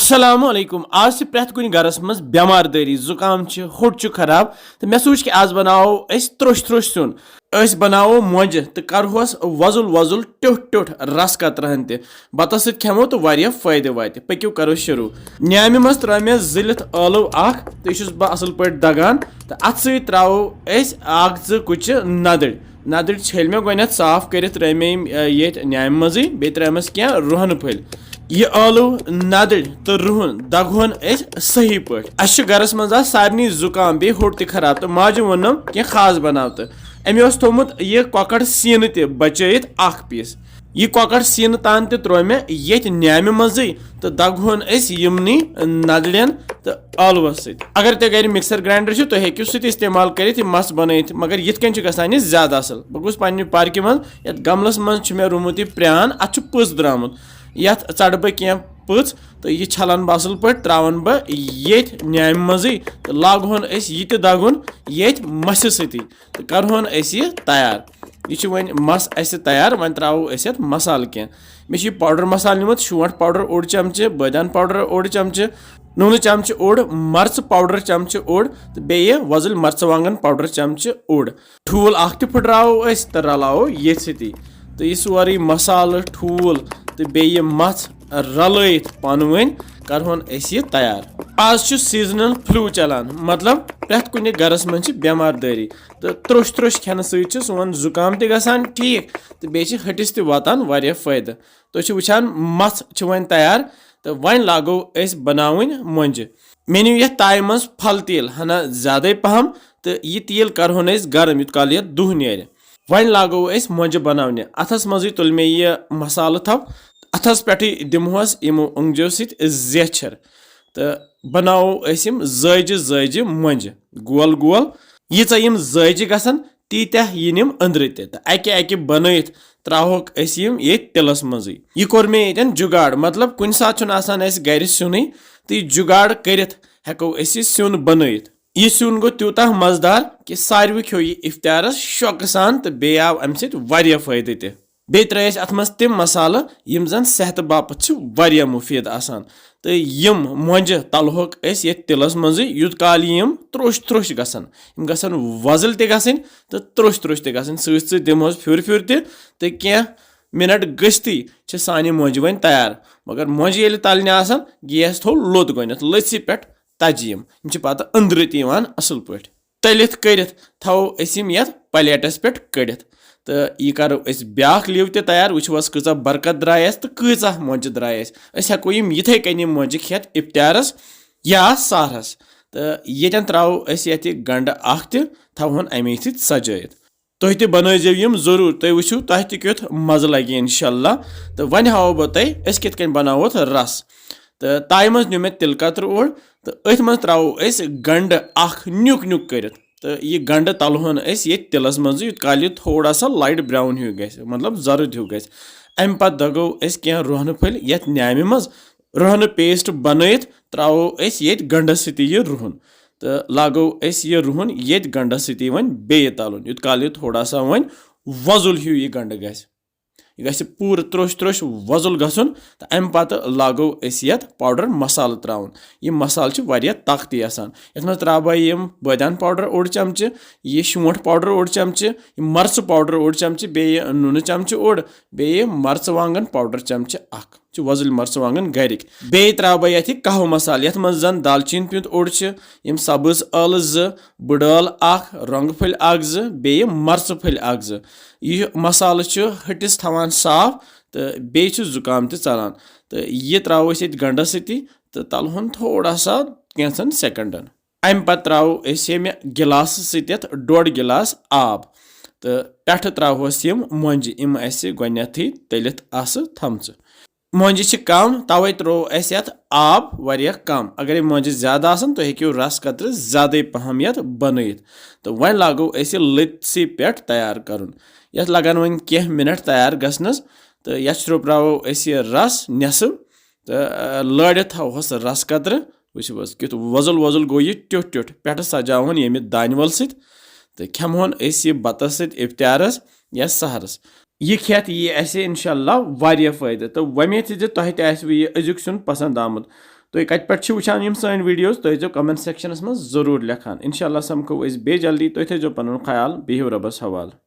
अस्सलाम वालेकुम। आज से प्रैत कुछ गरस मज बेमारदारी जुकाम होट खराब तो मे सोच कि आज बनाओ त्रोश त्रोश सुन बनाओ मोज तो करहोस वजुल वजुल ट्योट ट्योट रस कतरहन त बतस सत खेमो तो वारिया फायदे वात पक्यो करो शुरू। न्यामि मज त्रा मे जिलित आलू अख तो यह बह असल पे दगान तो अत सत त्रो अख ज कुछ नदड़ नदड़ छेल मे गोत साफ कर त्रे ये न्यामि मज बे त्रेमस क्या रुहन फल यह आलू नदड़ तो रुहन दगहन सही पे गरस मज सारे जुकाम बे होट खराब तो माजू वोनम क्या खास बनाव तो अमे थोमुत यह कॉकड़ सीन त बचत अख पीस यह कॉकड़ सीन तान त्रो मे ये न्यामि मज तो दगहन यमनी नदड़न तो आलुवस सत अगर ते गर मिक्सर ग्राइंडर तुम हेकू सत इस्तेमाल कर मस बन मगर ये गसान ज्यादा असल बह गोस पन्ने पार्कि मज ये गमलस मज मे रुमुत यह प्रान अत पस द्रामुत ये चढ़ बह क्या पच तो यह छलान बह असल पे त्रावन बह ये न्यामि मज तो लागोन यह दगुन ये मस सती तो करहोन यह तैयार यह वन मस तैयार वन त्रो मसाल क्या मे पाउडर मसाल निमुत शोंठ पाउडर ओड चमचे बदान पाउडर ओड चमचे नून चमचे ओड मर्च पाउडर चमचे ओड तो बे वजुल मर्चवांगन पाउडर चमचे ओड ठूल अख फुटराव तो रलावो ये सती तो यह सोरे मसाल ठूल तो बे मच रलत पान वन करहोन यह तैयार। आज सीजनल फ्लू चलान मतलब प्रैत कुछ गरस मज बेमारदारी तो त्रोश त्रोश खेन सोन जुकाम तसान ठीक तो बे हटिस वातान वारिया फायदा तो वुचान मच वन तैयार तो वन लागो बनावन मोंज मे नी ये ताय मज फल तेल हना ज्यादा पहम तो यह तेल करहोन गरम यूत काल यह दुह नेर वन लागो मोंज बनाने अथस मज तुल मे यह मसाल थव अथस पे दिमोस यमो ओंगजो सछर तो बनाओ जज जज मोंज गोल गोल यीचा यम जज गसन तीत्या यिनिम अंदर तो अके अके बनत त्राहोक ये तिलस मज यह कोर मे ये जुगाड़ मतलब कुन सात गर सुन तो यह जुगाड़ कर हेको सिन बनत यह सिन गो त्यूता मजदार कि सारवी खो यह इफ्तारस शौक सान तो बे आव अम सत्या फायदे ते बे त्रस अत मज तम मसाल यम जन सेहत बापत वारिया मुफीद आसान तो यम मोंज तलहोक ये तिलस मज यूत काल यम त्रोश त्रोश गसन यम गसन वजल ते गसन तो त्रोश त्रोश ते गसन सत दिमोस फ्युर फ्युर तो क्या मिनट गस्ती सानि मोंज वन तैयार मगर मोंज ये तलने आसान गैस थो लोत गोत लसी पे तजी यम पत अंदर असल पे तलित कर थो ये प्लेटस पे कड़ित तो यह करो ब्या लिव तैयार वुचोस कचा बरकत द्रायस तो कचा मोंज द्रायस हेको यथे कन मोंज खेत इफ्तारस या सहरस तो ये त्रो ये गंड अख तवहन अमे सजाइत तुह ते बनजो यम जरूर तुम वुचो तुह तुथ मज लगे इंशाल्लाह तो वन हाव बह तुह कित बनावोत रस तो ताय मज न्यू मे तिल कतर ओड़ तो अथ मज त्रो गंड अख न्युक न्युक कर तो यह गंड तलहन ये तिलस मज यूत काल यह थोड़ा सा लाइट ब्राउन हूँ ग मतलब जर्द हूँ ग अम पे दगो क्या रुहन फल ये न्यामि मज रुहन पेस्ट बनत त्रो ये गंडस सती यह रुहन तो लागो यह रुहन ये गंडस सती वन बे तलन यूत काल यह थोड़ा सा वन वजुल हूँ यह गंड यह पूर त्रोश त्रोश वजुल गसन तो अम पत लागो ये पाउडर मसाल त्रावन यह मसाल वारिया ताकती आसान ये मज त्रा बह यम बदान पाउडर ओड चमचे यह शोंठ पाउडर ओड चमचे मर्च पाउडर ओड चमचे बे नून चमचे ओड बे मर्चवांगन पाउडर चमचे अख वजुल मर्चवांगन गरिक बे त्रा बह ये कहव मसाल ये मज जन दालचीन पिंत ओड यम सब्ज ٲl ज बड़ल अख रंग फल अख ज बे मर्च फल अख ज यह मसाल हटिस थवान साफ तो बे जुकाम चलान तो यह त्रो ये गंडस सती तो तलहन थोड़ा सा कैंसन सेकंडन अम पे त्रो मे गिलास सत 1.5 गिलास आब तो पे त्रोस यम मोंज यम गोथ तलित थमच मोंज कम तवे त्रो आब वारिया कम अगर मोंज ज्यादा तो हेक्यो रस कतर ज्यादा पहम ये बनत तो वन लागो लत्सी पे तैयार कर लगन वन कह मिनट तैयार गसनस तो ये त्रो रस नेसव तो लड़ थोस रस कतर वुच कित वजुल वजुल गो यह ट्योट ट्योट पे सजावन ये दानवल सत तो खेमोन यह बतस सत इफ्तारस या सहरस यह खेत यह इंशाल्लाह वारिया फायदे तो वमेद तुह तह यह अजुक सुन पसंद आमुत تُہۍ کَتہِ پٮ۪ٹھ چھِو وٕچھان یِم سٲنۍ ویٖڈیوز تُہۍ ٲسۍزیو کَمٮ۪نٛٹ سٮ۪کشَنَس منٛز ضروٗر لیکھان اِنشاء اللہ سَمکھو أسۍ بیٚیہِ جلدی تُہۍ تھٲیزیو پَنُن خیال بِہِو رۄبَس حوالہٕ.